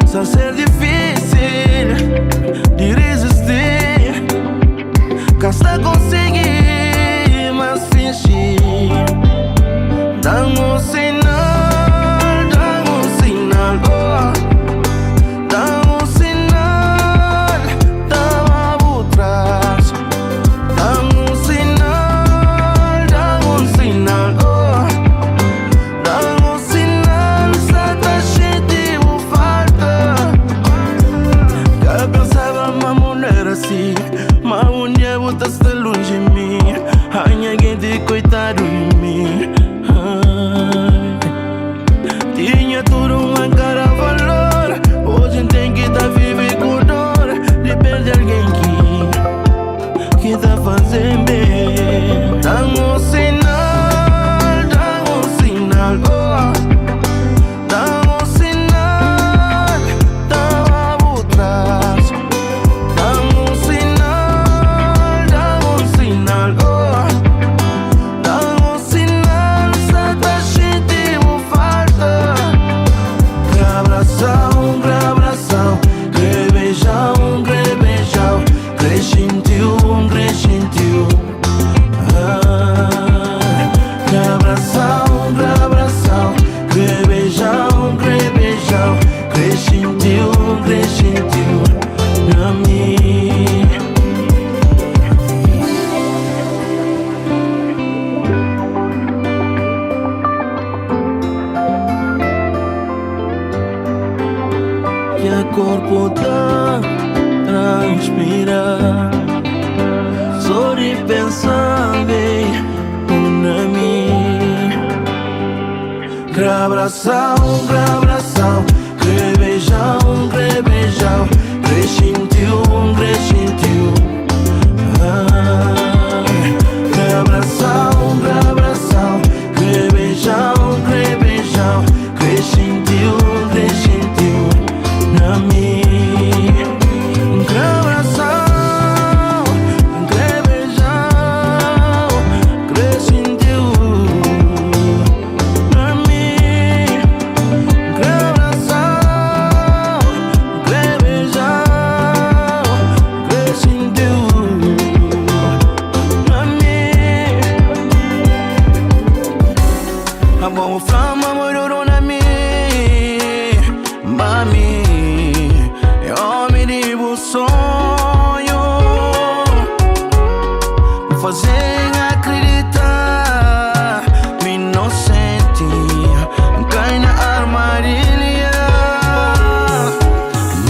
Só ser difícil de resistir. Cansa conseguir, mas fingir. Dá-me um sinal, dá-me um sinal, oh. Dá-me um sinal, dá-me por trás. Dá-me um sinal, oh. Dá-me um sinal, só tá sentindo falta. Eu pensava uma mulher assim, mas um dia botaste longe de mim. Ai, ninguém te coitado de mim. Tinha tudo uma cara valor. Hoje tem que tá viver com dor de perder alguém que tá fazendo bem. Dá-me um sinal, oh. Dá-me um sinal, dá-me por trás. Dá-me um sinal, oh. Dá-me um sinal, só tá sentindo falta. Que abração, que beijão, que sentiu. Que abração, que beijão, que sentiu na mim. Que o corpo tá transpirar. Só de pensar bem na mim. Que abração, que beijão, que sentiu. Que abração, que beijão, que sentiu na mim. Que abração, que beijão, que sentiu na mim. Que abração, que beijão, que sentiu na mim. A boa flama morou na mim, mami. Eu me digo sonho, fazer acreditar, me inocente, cai na armadilha.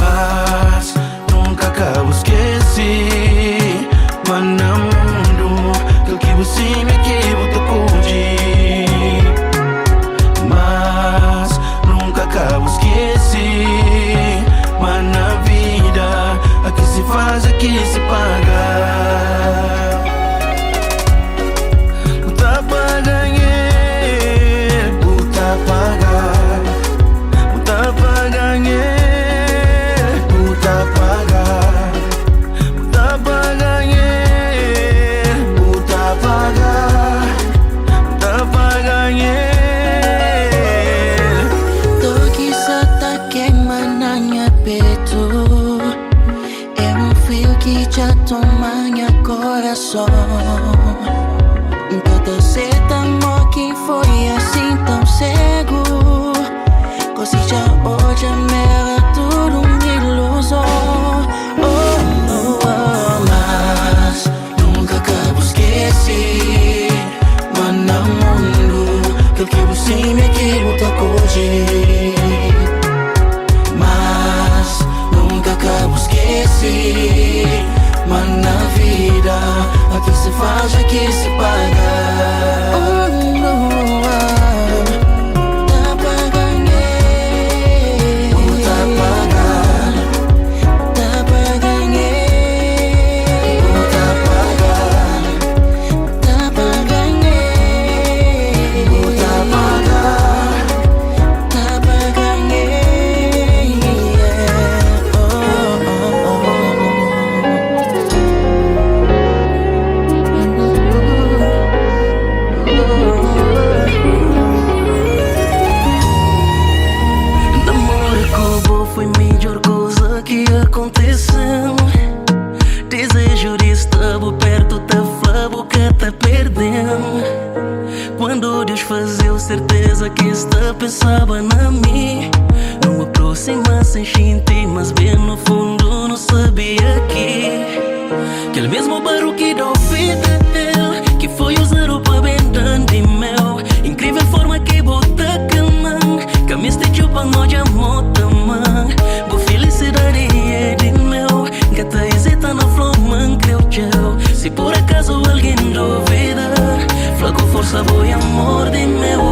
Mas nunca acabo esqueci, mana mundo, que você me equivoca cuide. Mas nunca acabo esqueci, mas na vida aqui se faz, aqui se paga. Puta paga, puta paga, puta paga, puta paga, puta paga, puta paga, puta paga. Toki só tá queimando minha peito. É frio que já toma meu coração. Todo certo amor que foi assim tão cego. Coisa já hoje era tudo uma ilusão. Oh, mas nunca acabo esqueci. Aqui se faz, aqui se paga. Tá pra ganhar, tá pagar. Tá pra ganhar, tá pagar. Tá pra ganhar, tá pagar. Tá pra ganhar. Foi a melhor coisa que aconteceu. Desejo de estar perto, tá flavo que tá perdendo. Quando Deus fazia certeza que está pensava na mim. Não aproxima sem gente, mas bem no fundo não sabia que aquele mesmo barulho que deu vida que foi usado para vender de mel. Incrível forma que bota caman, camis de chupa no de amor taman. Boa felicidade é de meu, gata hesita na flor man creu tchau. Se por acaso alguém duvida, flaco força boa amor de meu.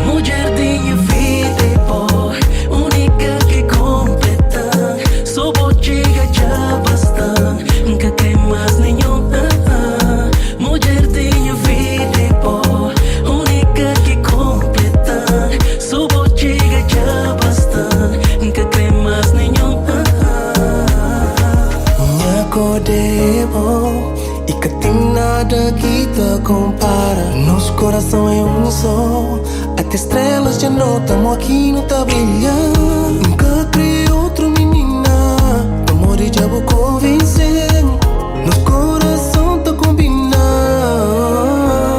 Mulher de vida e boa, única que completa. Só vou chegar já bastante, nunca quer mais nenhum. Mulher de vida e boa, única que completa. Só vou chegar já bastante, nunca quer mais nenhum. Minha cor é bom e que tem nada que te compara. Nosso coração é um só, até estrelas já notamos aqui não tá brilhando. Nunca criei outro menina, amor e diabo convencer. Nosso coração tá combinando.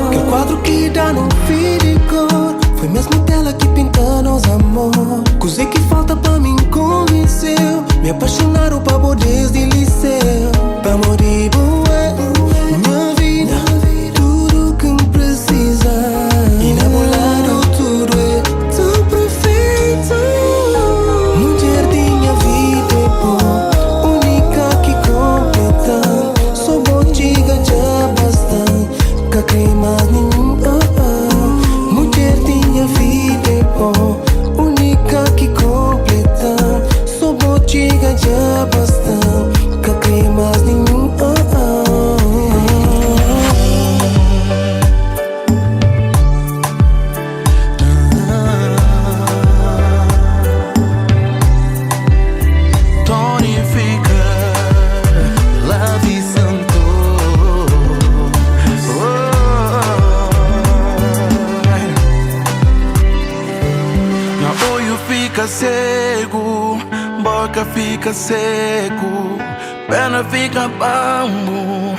Aquele quadro que dá no fio de cor, foi mesmo dela que pintou nosso amor. Coisa que falta pra mim convenceu, me apaixonaram pra poder de liceu. Pra morir boa, minha vida, tudo que precisa. Enamorado tudo é tão perfeito. Mulher de minha vida é boa, única que completa. Só vou diga já bastante, nunca quer mais nenhum. Mulher de minha vida é boa, única que completa. Só vou diga já bastante, nunca quer mais nenhum. Tonifica, Love Santo. Meu olho fica cego, boca fica seco, perna fica bambo,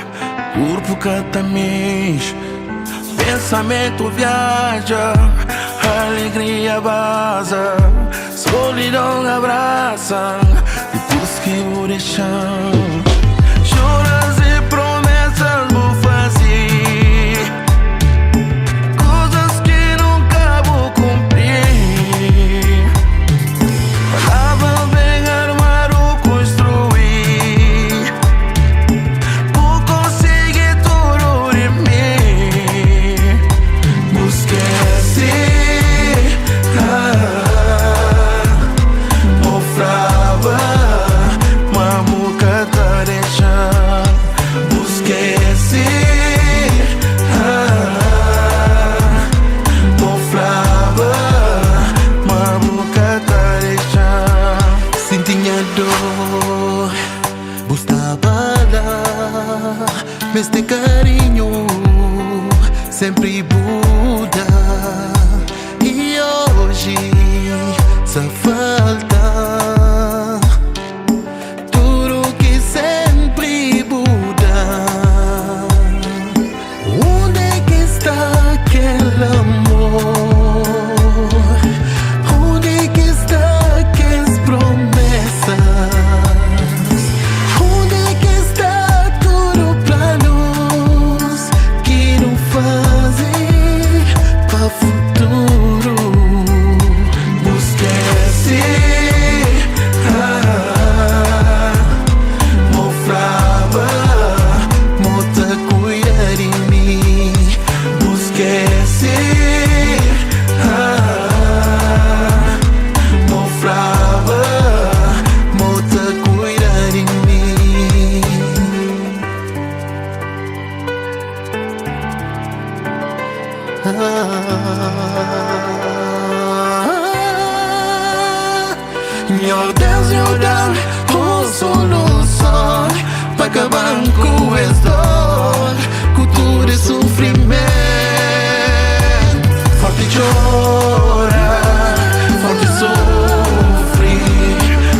corpo catamis. Pensamento viaja, alegria vaza, solidão abraça, depois que vou deixando. Choras e promessas vou fazer, coisas que nunca vou cumprir. Palavras bem armar ou construir, por conseguir tudo de mim. Esquece, mofrava, mamuca tá deixando. Esquece, mofrava, mamuca tá deixando. Sentia dor, gostava lá, mas de carinho sempre muda. E hoje só falta tudo que sempre muda. Onde é que está aquele amor? Onde é que está aquelas promessas? Onde é que está tudo planos que não fazem para futuro? Esquece, Meu Deus, eu dou solução para acabar com essa dor, cultura e sofrimento. Forte chora, forte sofre,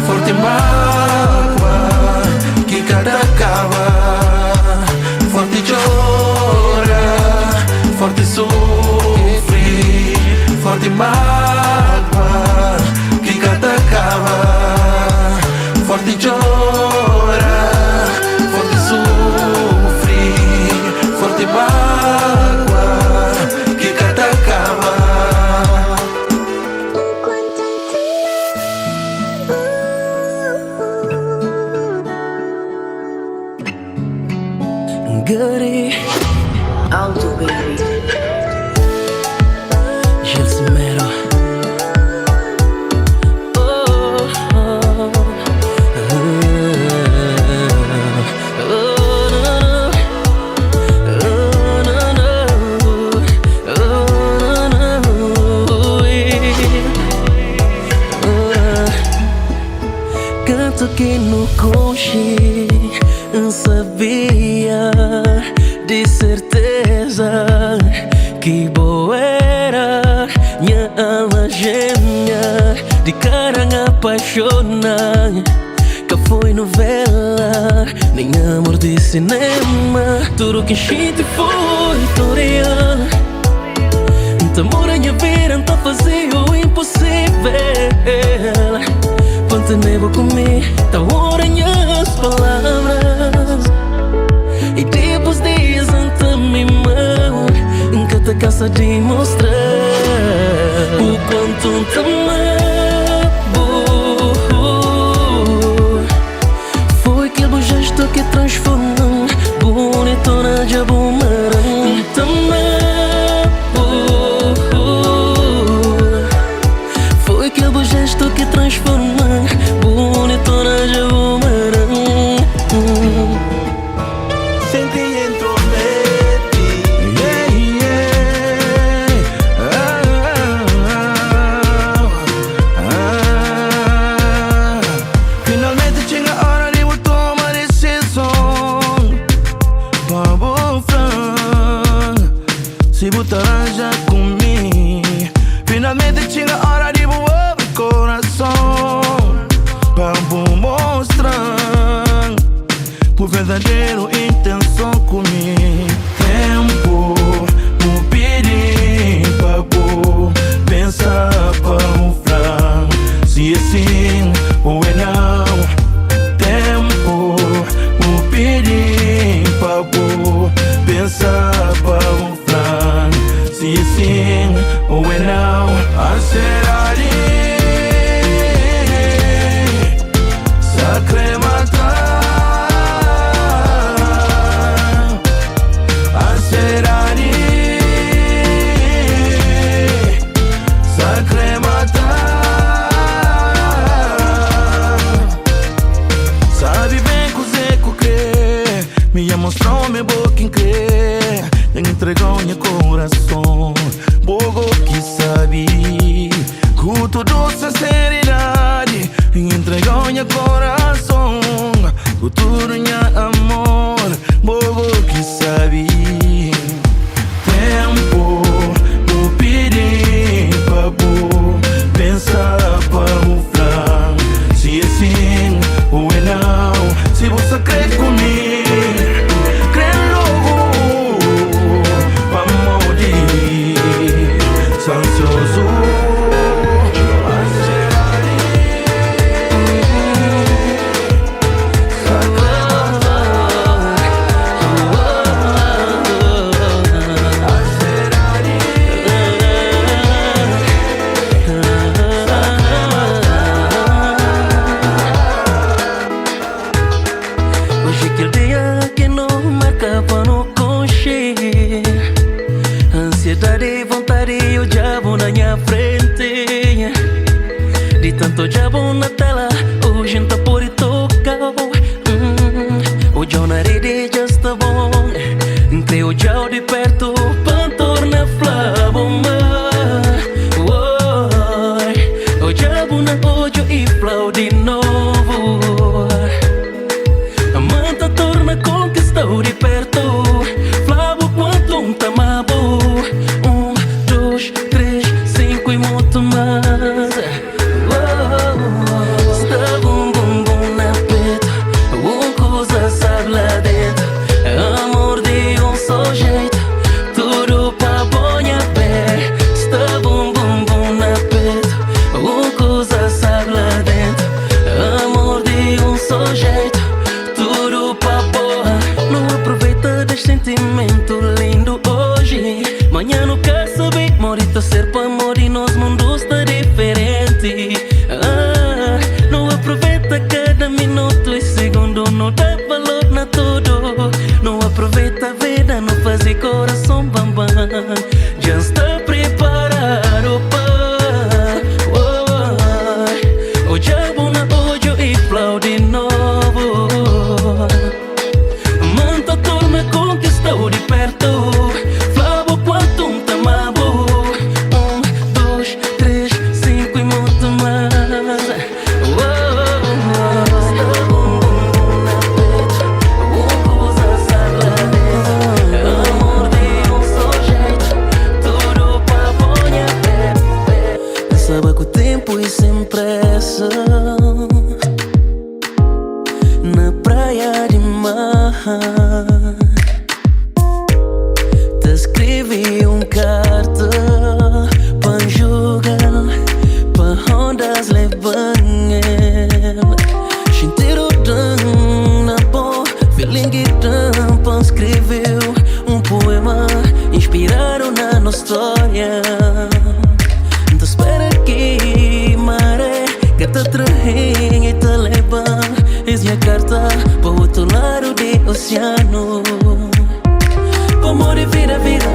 forte mágoa que cada acaba. Forte chora, forte sofre, forte mágoa que cada acaba. Forte chora, forte sofre, forte mágoa que cada acaba. Goody Alto Baby. Gilsomero. Canto que no coche sabia de certeza que boa era minha alma gêmea, de cara apaixona, que foi novela, nem amor de cinema. Tudo que a gente foi real. Amor a minha vida tá fazendo o impossível. Ponte nevo comigo, tá hora minhas palavras. E depois dias ante minha mão, nunca te cansa de mostrar o quanto te amo. Foi aquele gesto que transformou bonitona de bumerangue. Te amo. Foi aquele gesto que transformou bonitona de bumerangue. Senti intrometi, yeah, yeah. Finalmente chega a hora de eu tomar decisão. Pabo Fran, se botar já comigo. Finalmente chega a hora de eu abrir coração, para mostrar o verdadeiro intenção comigo. Tempo, me pedir para pensar para mostrar se é sim ou é não. Tempo, me pedir para pensar para mostrar se é sim ou é não. A será mostrou-me boca em crer, entregou meu coração. Bogo que sabe, com toda sinceridade, entregou meu coração, com tudo meu amor. Bogo que sabe. Tempo, me pedir para pensar para mostrar se é sim ou é não. Se você crê comigo, ansiedade, vontade, o diabo na minha frente. De tanto diabo na tela, hoje não tá por tocar. O John Arede já está bom, tem o diabo de perto, para tornar flor. mais sentimento lindo hoje. Manhã não quer saber, morita ser para amor e nos mundos está diferente. Não aproveita cada minuto e segundo, não dá valor na tudo. Não aproveita a vida, não faz coração bambam. Já está preparado para o diabo na olho e flau de novo. Manta torna conquistou de perto. Flavo quanto tamabo. 1, 2, 3, 5 e muito mais. Amor de só jeito, tudo pra ponha pé. Sabe que o tempo é sem pressa. Na praia de mar te escrevi carta pra jogar, pra ondas levar. Shinteiro dan na boa, feeling dan pra escrever poema inspirado na nossa história. Te espera que maré que te traem e te leva. És minha carta para o outro lado do oceano. Para morrer vida, vida.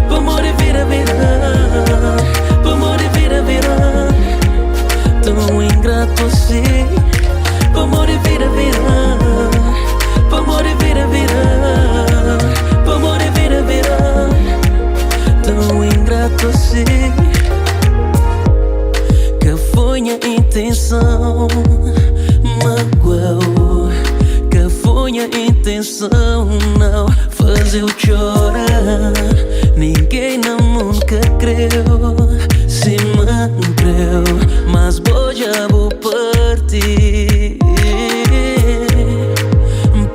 Para morrer vida, vida. Para morrer vida, vida. Tão ingrato assim. Para morrer vida, vida. Para morrer vida, vida. Para morrer vida, vida. Tão ingrato assim. Que foi minha intenção. Magoou, que foi a intenção. Não fazer eu chorar. Ninguém no mundo que creu. Se me creu, mas vou já vou partir.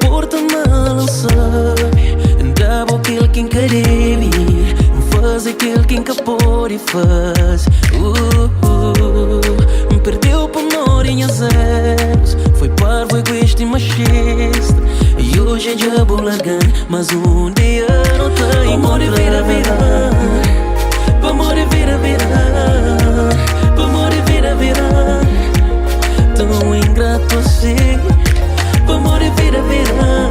Porta mal sabe, dá-me aquilo que deve. Faz aquilo que pode faz. Perdeu por morinha zeros. Foi parvo, egoísta e machista. E hoje é já vou largar, mas dia não tá em morrer vida, vida. Pra morrer vida, vida. Pra morrer vida, vida. Tão ingrato assim. Pra morrer vida, vida.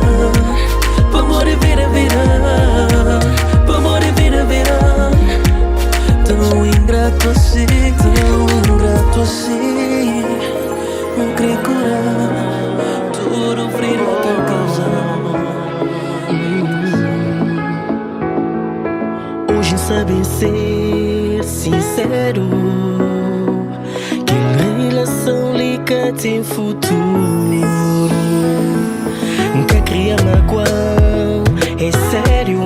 Pra morrer vida, vida. Pra morrer vida, vida. Tão ingrato assim, tão ingrato assim. Não queria curar tudo frio que causou. Hoje sabem ser sincero, que a relação liga tem futuro. Nunca queria magoar, é sério.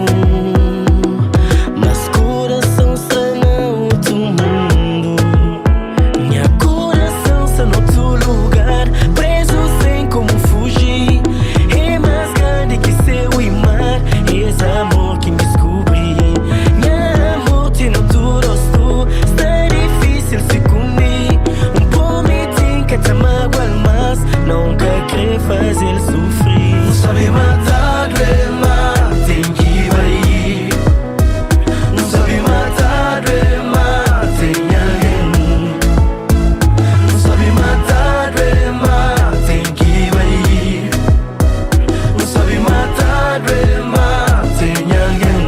Mas coração está no outro mundo. Minha coração está no outro lugar. Preso sem como fugir. É mais grande que céu e mar. Esse amor que me descobri. Minha amor tem outro rosto. Está difícil se comer. Pombe tem que te magoar, mas nunca querer fazer sofrer. Não sabe matar, mas tem que vai. Não sabe matar, mas tem alguém. Não sabe matar, mas tem que vai. Não sabe matar, mas tem alguém.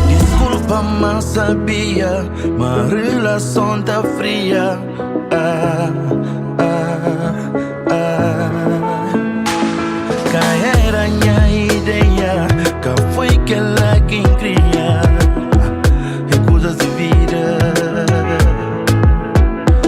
Desculpa, mas sabia, mas relação tá fria. Que era minha ideia, que foi que ela quem cria. Recusas de vida.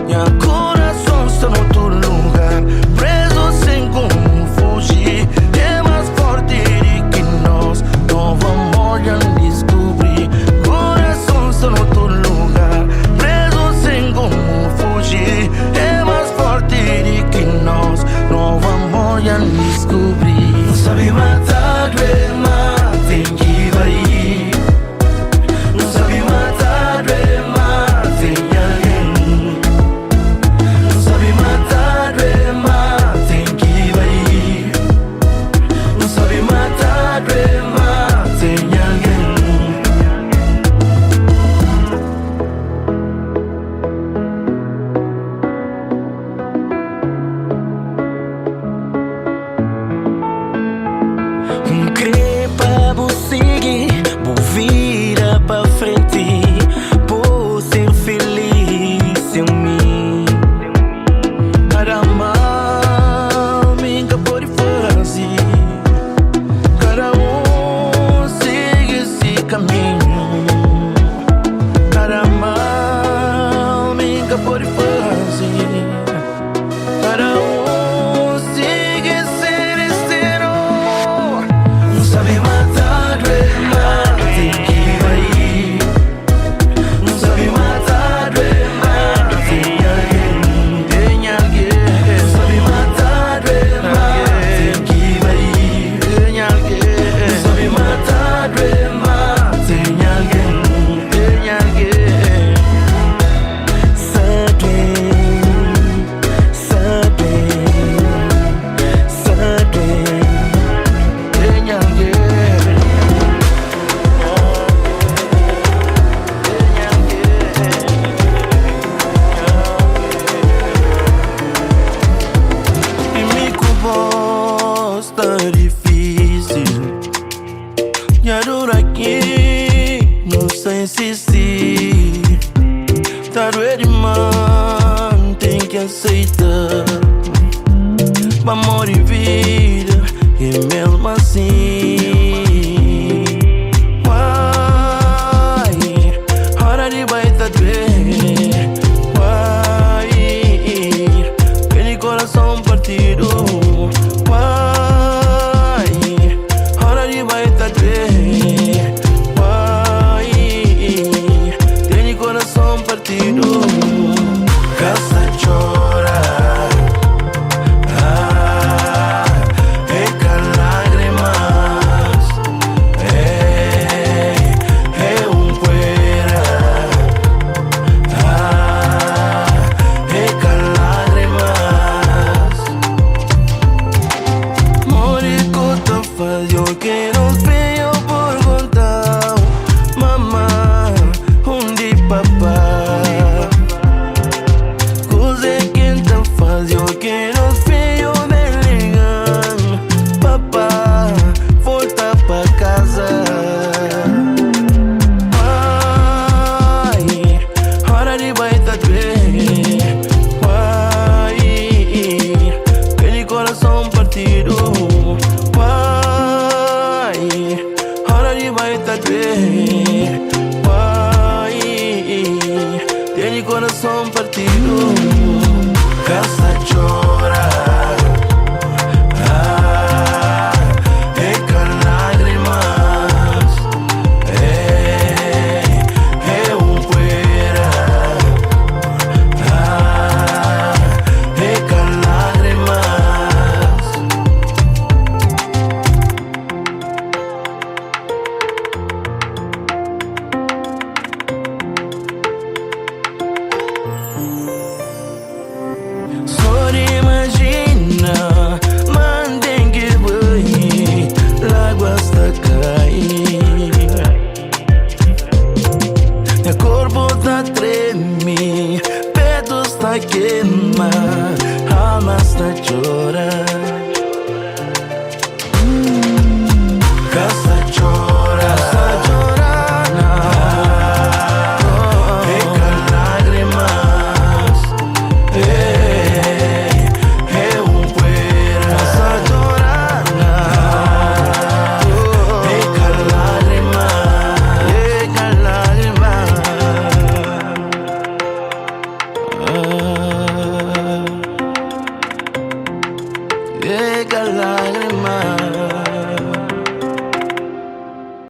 Minha coração está no outro lugar. Preso sem como fugir. É mais forte do que nós. Novo amor já descobri. Coração está no outro lugar. Preso sem como fugir. É mais forte do que nós. Novo amor já descobri. Não sabe matar, mas tem que vai. Não sabe matar, mas tem alguém. Não sabe matar, mas tem que vai. Não crer pra você seguir, vou virar pra frente, vou ser feliz em mim. Cada mal me pode fazer, cada segue esse caminho. Cada mal me pode fazer, cada segue ser esteiro. Não sabe matar, tem que vai. Não sabe matar, tem alguém. Não sabe matar, tem que vai. Não sabe matar, tem alguém. Tá difícil, já dura aqui, não sei insistir. Tá doendo demais, tem que aceitar. Amor e vida, e mesmo assim vai, hora de baita doer. Vai, aquele coração partido. Casa chorar, lágrimas, fuera, lágrimas. Moricota faz eu que não tenho por contar. Mamá, onde papá? Eu quero feio me ligar. Papá, volta pra casa. Pai, hora de baita doer. Pai, aquele coração partido. Pai, hora de baita doer. Pai, aquele coração partido. Casa chorar, lágrimas, fuera, lágrimas. Só imagina, mandem que vai, água está cair. Teu corpo tá treme, peito está queima, alma está chorando.